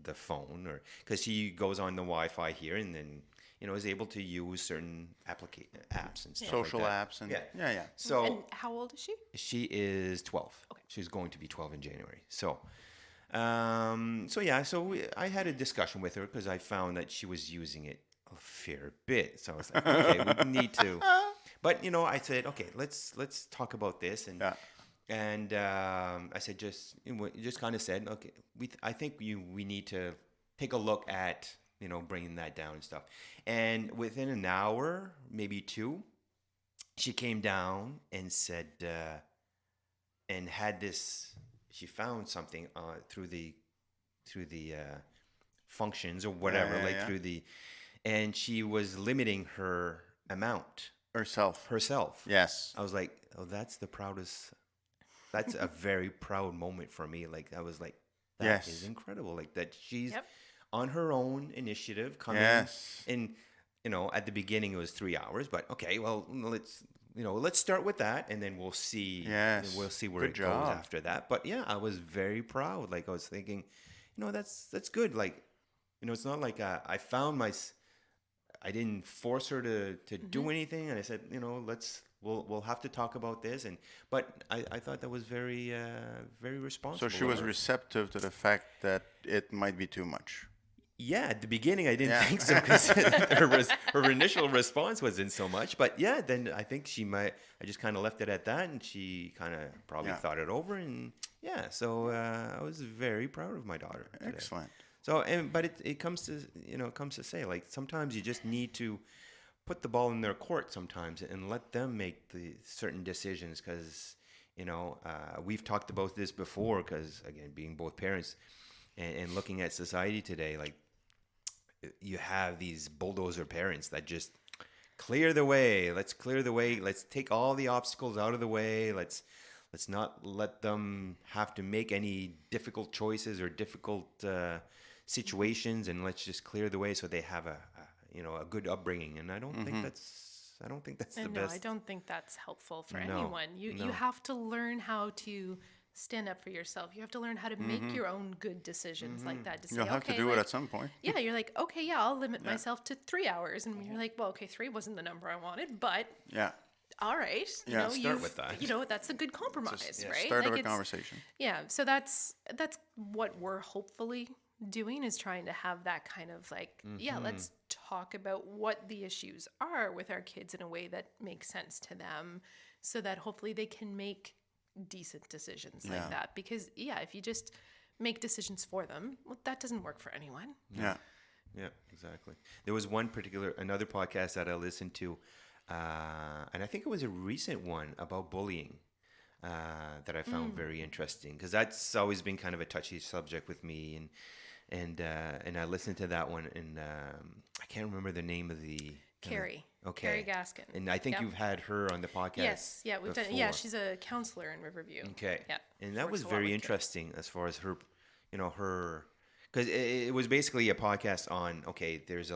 A: the phone, or because she goes on the Wi-Fi here and then is able to use certain apps and stuff.
D: Social
A: like that.
D: apps and
A: Yeah.
D: yeah.
A: So
E: And how old is she?
A: she is 12.
E: Okay.
A: She's going to be 12 in January. So I had a discussion with her because I found that she was using it a fair bit. So I was like, okay, we need to. But I said, okay, let's talk about this, and I said just kind of said, okay, I think we need to take a look at bringing that down and stuff. And within an hour, maybe 2, she came down and said, and had this. She found something through the functions or whatever, through the, and she was limiting her amount. Herself.
D: Yes.
A: I was like, oh, that's a very proud moment for me. Like, I was like, that is
D: Yes.
A: incredible. Like, that she's
E: Yep.
A: on her own initiative coming.
D: Yes.
A: And, at the beginning it was 3 hours, but okay, well, let's start with that, and then we'll see.
D: Yes.
A: We'll see where
D: Good
A: it
D: job.
A: goes after that. But yeah, I was very proud. Like, I was thinking, that's good. Like, it's not like I found I didn't force her to do anything, and I said, we'll have to talk about this, but I thought that was very very responsible.
D: So she was
A: of her.
D: receptive to the fact that it might be too much.
A: Yeah, at the beginning I didn't
D: Yeah.
A: think so because her initial response wasn't so much, but yeah, then I think I just kind of left it at that, and she kind of probably
D: Yeah.
A: thought it over, and yeah, so I was very proud of my daughter today.
D: Excellent.
A: So, but it comes to say, like, sometimes you just need to put the ball in their court sometimes and let them make the certain decisions, because we've talked about this before, because again, being both parents and looking at society today, like, you have these bulldozer parents that just clear the way. Let's clear the way. Let's take all the obstacles out of the way. Let's not let them have to make any difficult choices or difficult situations, and let's just clear the way so they have a good upbringing. And I don't think that's the
E: And
A: best.
E: no, I don't think that's helpful for
A: No,
E: anyone. You
A: no.
E: have to learn how to stand up for yourself. You have to learn how to make your own good decisions like that. To say,
D: You'll have to
E: okay,
D: do it
E: like,
D: at some point.
E: yeah, you're like, okay, yeah, I'll limit myself to 3 hours, and you're like, well, okay, 3 wasn't the number I wanted, but
D: Yeah.
E: all right,
D: Yeah,
A: start
E: you've-
A: with that.
E: that's a good compromise,
A: yeah,
E: right?
D: Start of a
E: it's-
D: conversation.
E: Yeah, so that's what we're hopefully doing, is trying to have that kind of like, yeah, let's talk about what the issues are with our kids in a way that makes sense to them, so that hopefully they can make decent decisions
D: Yeah.
E: like that. Because yeah, if you just make decisions for them, well, that doesn't work for anyone.
D: Yeah.
A: Yeah, exactly. There was another podcast that I listened to, and I think it was a recent one about bullying that I found very interesting, because that's always been kind of a touchy subject with me, and I listened to that one, and I can't remember the name of the
E: Carrie.
A: Okay.
E: Carrie Gaskin.
A: And I think
E: Yep.
A: you've had her on the podcast.
E: Yes, yeah, we've done. Yeah,
A: before.
E: she's a counselor in Riverview.
A: Okay.
E: Yeah.
A: And
E: she
A: that
E: works
A: was
E: a lot
A: very
E: with kids.
A: interesting as far as her, because it was basically a podcast on, okay, there's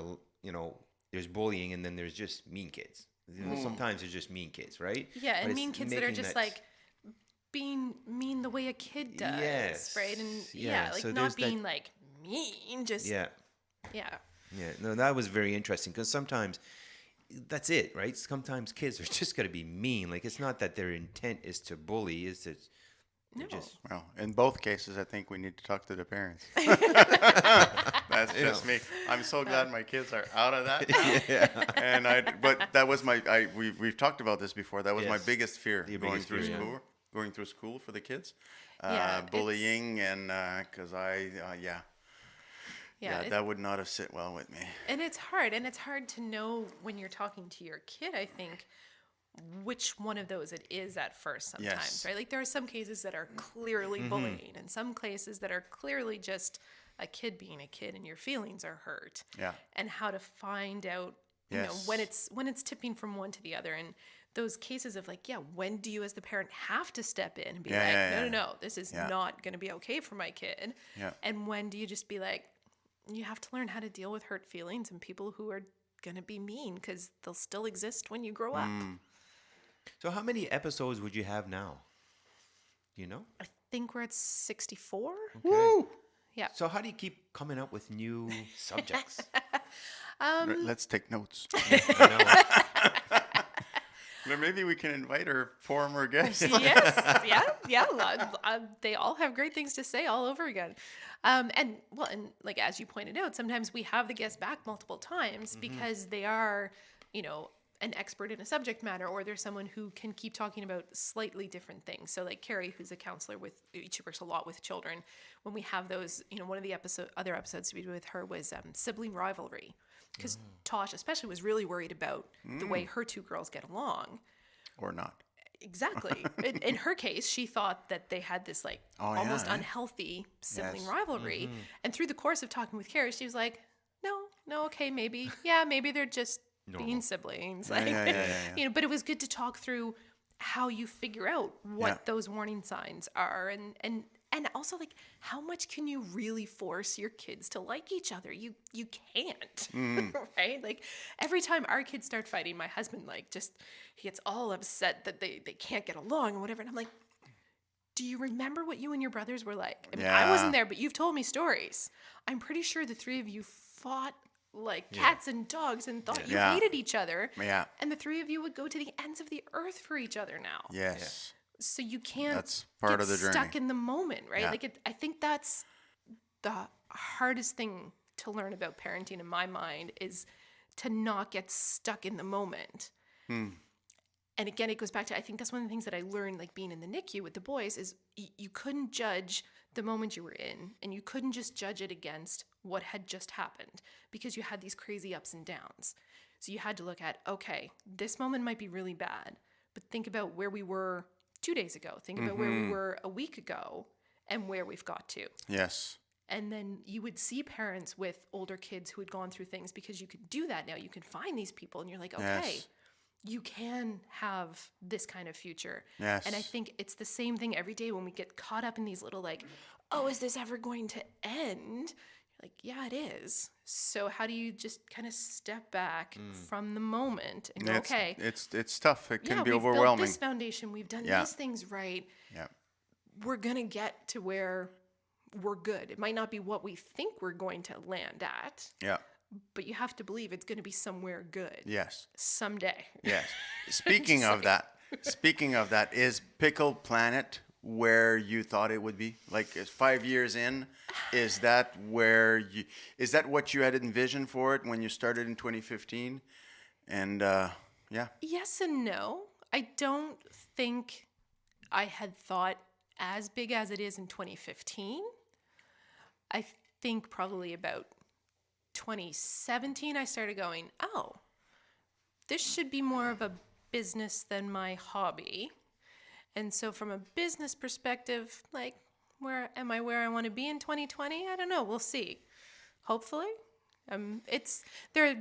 A: bullying, and then there's just mean kids. Sometimes there's just mean kids, right?
E: Yeah,
A: But
E: and
A: it's
E: mean kids that are
A: making
E: just
A: that-
E: like being mean the way a kid does,
A: Yes,
E: right? And
A: yeah,
E: like
A: so
E: not
A: there's that-
E: being like mean, just
A: Yeah.
E: yeah.
A: Yeah, no, that was very interesting, because sometimes that's it, right? Sometimes kids are just going to be mean. Like, it's not that their intent is to bully, it's to
E: No.
A: just
D: Well, in both cases, I think we need to talk to the parents. That's just me. I'm so glad my kids are out of that. But that was we've talked about this before. That was my
A: Yes.
D: biggest fear
A: Your
D: going
A: biggest
D: through
A: fear, yeah.
D: school. going through school for the kids,
E: Yeah, it's-
D: bullying, and because
E: Yeah,
D: that would not have sit well with me.
E: and it's hard to know when you're talking to your kid, I think, which one of those it is at first sometimes,
D: Yes.
E: right? Like there are some cases that are clearly bullying and some cases that are clearly just a kid being a kid and your feelings are hurt.
D: Yeah.
E: And how to find out, you know, when it's tipping from one to the other. And those cases of like, yeah, when do you as the parent have to step in and be no, this is not going to be okay for my kid.
D: Yeah.
E: And when do you just be like, you have to learn how to deal with hurt feelings and people who are going to be mean because they'll still exist when you grow up.
C: So how many episodes would you have now? Do you know?
E: I think we're at 64.
C: Woo!
E: Yeah.
C: So how do you keep coming up with new subjects?
D: Let's take notes.
C: I know.
D: Or maybe we can invite our former guests.
E: Yes, yeah. They all have great things to say all over again. And like as you pointed out, sometimes we have the guest back multiple times because they are, you know, an expert in a subject matter, or there's someone who can keep talking about slightly different things. So like Carrie, who's a counselor she works a lot with children. When we have those, you know, one of the other episodes we did with her was sibling rivalry. Because Tosh especially was really worried about the way her two girls get along.
D: Or not.
E: Exactly. In her case, she thought that they had this like almost unhealthy sibling rivalry. And through the course of talking with Carrie, she was like, no, okay, maybe they're just being siblings. Like, you know, but it was good to talk through how you figure out what those warning signs are and also like how much can you really force your kids to like each other? You can't. Right? Like every time our kids start fighting, my husband he gets all upset that they can't get along or whatever. And I'm like, do you remember what you and your brothers were like? I mean, I wasn't there, but you've told me stories. I'm pretty sure the three of you fought like cats and dogs and thought you hated each other.
D: Yeah.
E: And the three of you would go to the ends of the earth for each other now.
D: Yes.
E: So you can't
D: That's part
E: get
D: of the journey.
E: stuck in the moment, right?
D: Yeah.
E: Like I think that's the hardest thing to learn about parenting in my mind is to not get stuck in the moment. And again, it goes back to, I think that's one of the things that I learned like being in the NICU with the boys is you couldn't judge the moment you were in and you couldn't just judge it against what had just happened because you had these crazy ups and downs. So you had to look at, okay, this moment might be really bad, but think about where we were 2 days ago. Think about where we were a week ago and where we've got to.
D: Yes.
E: And then you would see parents with older kids who had gone through things because you could do that now. You can find these people and you're like, okay, you can have this kind of future.
D: Yes.
E: And I think it's the same thing every day when we get caught up in these little like, oh, is this ever going to end? You're like, yeah, it is. So how do you just kind of step back from the moment and go, okay.
D: It's tough. It can be
E: we've
D: overwhelming.
E: built this foundation. We've done these things right.
D: Yeah.
E: We're going to get to where we're good. It might not be what we think we're going to land at.
D: Yeah.
E: But you have to believe it's going to be somewhere good.
D: Yes.
E: Someday.
D: Yes. Speaking of that, is Pickle Planet where you thought it would be? Like 5 years in, is that what you had envisioned for it when you started in 2015? And
E: Yes and no. I don't think I had thought as big as it is in 2015. I think probably about 2017, I started going, oh, this should be more of a business than my hobby. And so from a business perspective, like, where am I where I want to be in 2020? I don't know. We'll see. Hopefully. There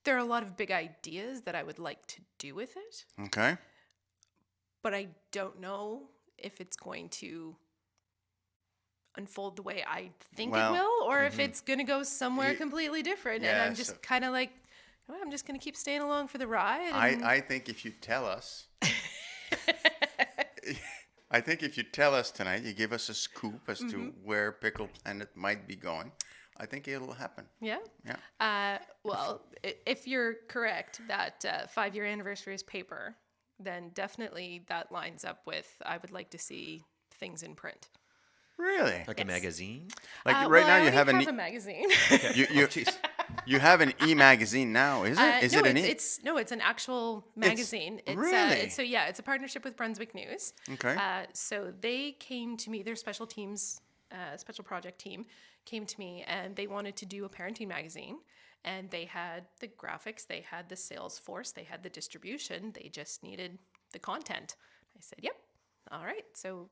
E: are a lot of big ideas that I would like to do with it.
D: Okay.
E: But I don't know if it's going to unfold the way I think it will, or if it's going to go somewhere completely different. And I'm just kind of like, oh, I'm just going to keep staying along for the ride.
D: I think if you tell us, tonight, you give us a scoop as to where Pickle Planet might be going, I think it'll happen.
E: Yeah?
D: Yeah.
E: Well, if you're correct, that 5-year anniversary is paper, then definitely that lines up with, I would like to see things in print.
D: Really?
C: Like a magazine?
D: Like right now,
E: I
D: you have
E: a magazine.
D: you You have an e-magazine now, is it? Is
E: no,
D: it an
E: it's an actual magazine.
D: really?
E: It's a partnership with Brunswick News.
D: Okay.
E: So they came to me. Their special teams, special project team, came to me, and they wanted to do a parenting magazine. And they had the graphics, they had the sales force, they had the distribution. They just needed the content. I said, "Yep, all right." So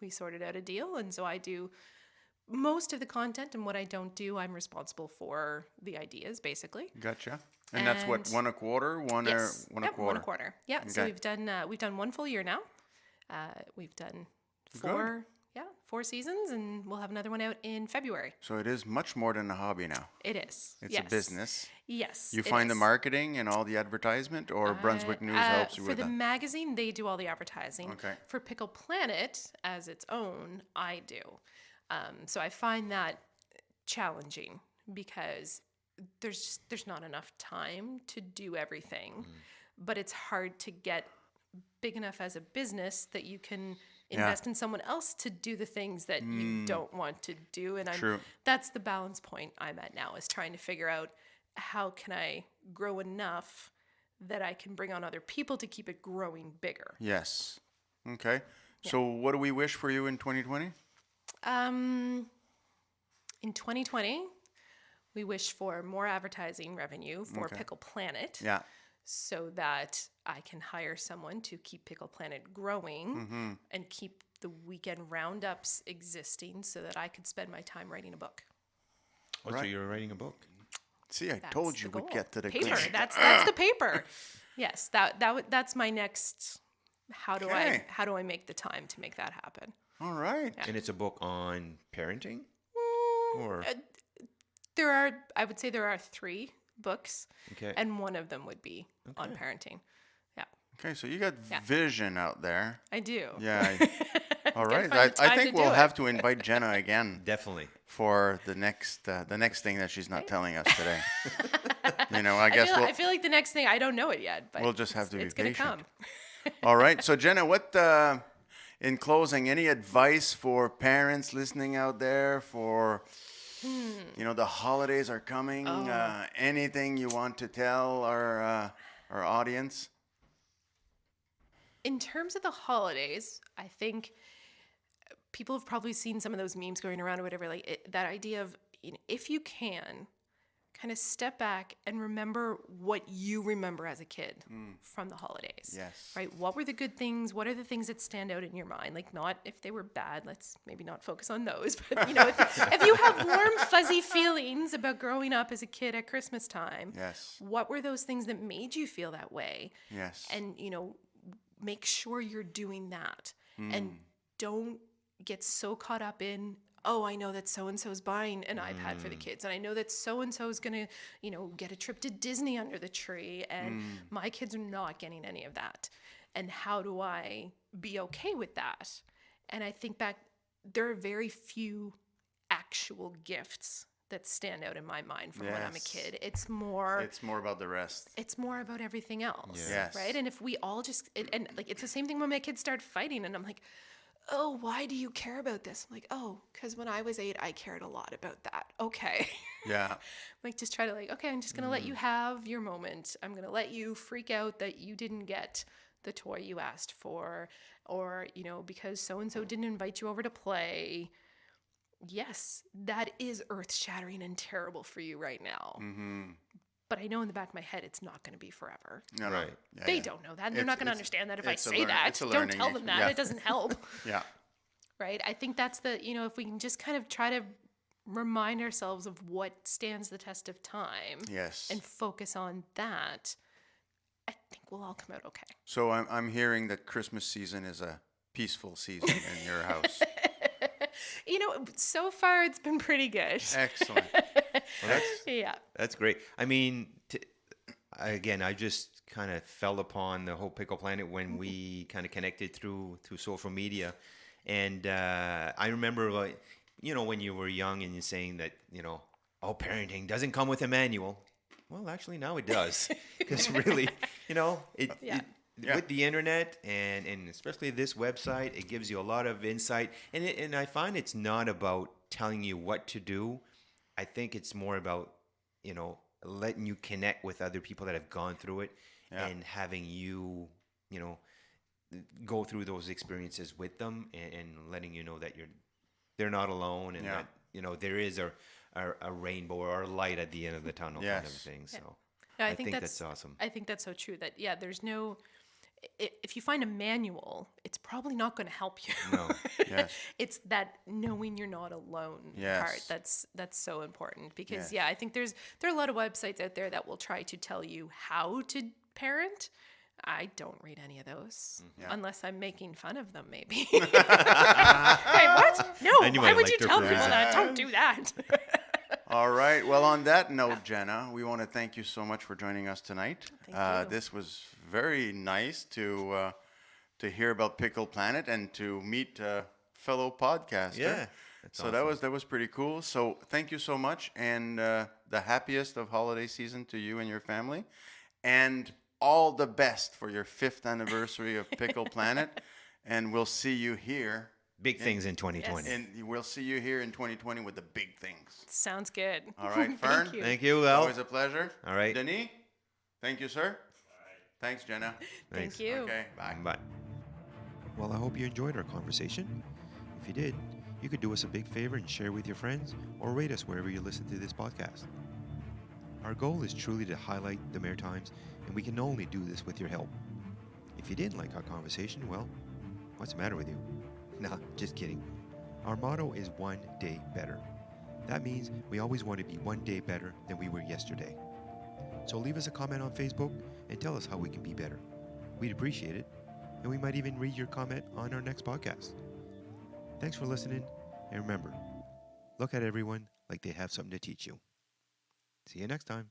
E: we sorted out a deal, and so I do most of the content, and what I don't do, I'm responsible for the ideas, basically.
D: Gotcha. And that's what,
E: And-
D: one a quarter, one
E: Yes.
D: or one
E: Yep,
D: a quarter.
E: one a quarter. Yeah. So
D: Okay.
E: we've done one full year now. We've done four seasons, and we'll have another one out in February.
D: So it is much more than a hobby now.
E: It is.
D: It's
E: yes.
D: a business.
E: Yes.
D: You
E: it
D: find the
E: is.
D: marketing and all the advertisement, or Brunswick News helps you
E: For
D: with
E: the
D: that?
E: magazine, they do all the advertising.
D: Okay.
E: For Pickle Planet as its own, I do. So I find that challenging because there's not enough time to do everything, but it's hard to get big enough as a business that you can invest in someone else to do the things that you don't want to do. And
D: True.
E: that's the balance point I'm at now, is trying to figure out how can I grow enough that I can bring on other people to keep it growing bigger.
D: Yes. Okay. So what do we wish for you in 2020?
E: In 2020, we wish for more advertising revenue for
D: Okay.
E: Pickle Planet.
D: Yeah.
E: So that I can hire someone to keep Pickle Planet growing and keep the weekend roundups existing so that I could spend my time writing a book.
C: Oh, so
D: Right.
C: you're writing a book.
D: See, I
E: That's
D: told
E: the
D: you
E: goal.
D: we'd get to the
E: paper.
D: good.
E: That's the paper. Yes, that's my next. How do
D: Okay.
E: I make the time to make that happen?
D: All right.
C: And it's a book on parenting? Or
E: I would say there are 3 books,
C: okay.
E: and one of them would be on
C: Okay.
E: parenting. Yeah,
D: Okay, so you got vision out there.
E: I do.
D: Yeah. All
E: Gotta
D: right.
E: find the
D: I
E: time
D: think
E: to do
D: we'll
E: it.
D: have to invite Jenna again
C: Definitely.
D: for the next thing that she's not telling us today. I guess
E: I feel like the next thing, I don't know it yet, but
D: we'll just have to be
E: it's gonna
D: patient.
E: come.
D: All right. So Jenna, what in closing, any advice for parents listening out there for the holidays are coming? Anything you want to tell our audience?
E: In terms of the holidays, I think people have probably seen some of those memes going around or whatever, that idea of, if you can kind of step back and remember what you remember as a kid from the holidays.
D: Yes.
E: Right? What were the good things? What are the things that stand out in your mind? Like, not if they were bad, let's maybe not focus on those, but if you have warm, fuzzy feelings about growing up as a kid at Christmas time,
D: Yes.
E: what were those things that made you feel that way?
D: Yes.
E: And make sure you're doing that, and don't get so caught up in, oh, I know that so-and-so's buying an iPad for the kids, and I know that so-and-so's gonna get a trip to Disney under the tree, and my kids are not getting any of that, and how do I be okay with that? And I think back, there are very few actual gifts that stand out in my mind from when I'm a
D: Yes.
E: kid. It's more
D: about the rest.
E: it's more about everything else,
D: Yes.
E: right? And if we all just and like, it's the same thing when my kids start fighting, and I'm like, oh, why do you care about this? I'm like, oh, because when I was 8, I cared a lot about that. Okay.
D: Yeah.
E: Like, just try to okay, I'm just gonna let you have your moment. I'm gonna let you freak out that you didn't get the toy you asked for, or because so and so didn't invite you over to play. Yes, that is earth-shattering and terrible for you right now. But I know in the back of my head, it's not going to be forever.
D: No, no.
C: Right.
D: Yeah,
E: They
D: yeah.
E: don't know that. They're not going to understand that if I
D: it's a
E: say that.
D: it's a
E: Don't
D: learning
E: tell
D: age.
E: them that.
D: Yeah.
E: It doesn't help.
D: Yeah.
E: Right? I think that's if we can just kind of try to remind ourselves of what stands the test of time
D: Yes.
E: and focus on that, I think we'll all come out okay.
D: So I'm hearing that Christmas season is a peaceful season in your house.
E: So far it's been pretty good.
D: Excellent.
C: Well,
E: Yeah.
C: that's great. I mean, again, I just kind of fell upon the whole Pickle Planet when we kind of connected through social media, and I remember, when you were young and you're saying that, oh, parenting doesn't come with a manual. Well, actually, now it does, because really, with the internet and especially this website, it gives you a lot of insight, and I find it's not about telling you what to do. I think it's more about letting you connect with other people that have gone through it,
D: Yeah.
C: and having you, you know, go through those experiences with them, and letting you know that they're not alone, and
D: Yeah.
C: that there is a rainbow or a light at the end of the tunnel, kind of
D: Yes.
C: thing. So
E: No,
C: I think that's awesome.
E: I think that's so true. That yeah, there's no. If you find a manual, it's probably not going to help you.
C: No.
D: Yes.
E: It's that knowing you're not alone part
D: Yes.
E: that's so important because
D: Yes.
E: yeah, I think there are a lot of websites out there that will try to tell you how to parent. I don't read any of those unless I'm making fun of them, maybe. Hey, what? No,
C: And you
E: why
C: might
E: would
C: like
E: you
C: their
E: tell people
C: perusal.
E: that? Don't do that.
D: All right. Well, on that note, Jenna, we want to thank you so much for joining us tonight.
E: Thank you.
D: This was very nice to hear about Pickle Planet and to meet a fellow podcaster.
C: Yeah, that's
D: so
C: awesome.
D: that was pretty cool. So thank you so much, and the happiest of holiday season to you and your family, and all the best for your 5th anniversary of Pickle Planet. And we'll see you here.
C: Big things in 2020.
E: Yes.
D: And we'll see you here in 2020 with the big things.
E: Sounds good.
D: All right, Fern?
E: Thank you.
C: Thank you, Al.
D: Always a pleasure.
C: All right.
D: Denis, thank you, sir. Thanks, Jenna.
C: Thanks.
E: Thank you.
D: Okay, bye.
C: Bye.
A: Well, I hope you enjoyed our conversation. If you did, you could do us a big favor and share with your friends or rate us wherever you listen to this podcast. Our goal is truly to highlight the Maritimes, and we can only do this with your help. If you didn't like our conversation, well, what's the matter with you? Nah, just kidding. Our motto is one day better. That means we always want to be one day better than we were yesterday. So leave us a comment on Facebook and tell us how we can be better. We'd appreciate it, and we might even read your comment on our next podcast. Thanks for listening, and remember, look at everyone like they have something to teach you. See you next time.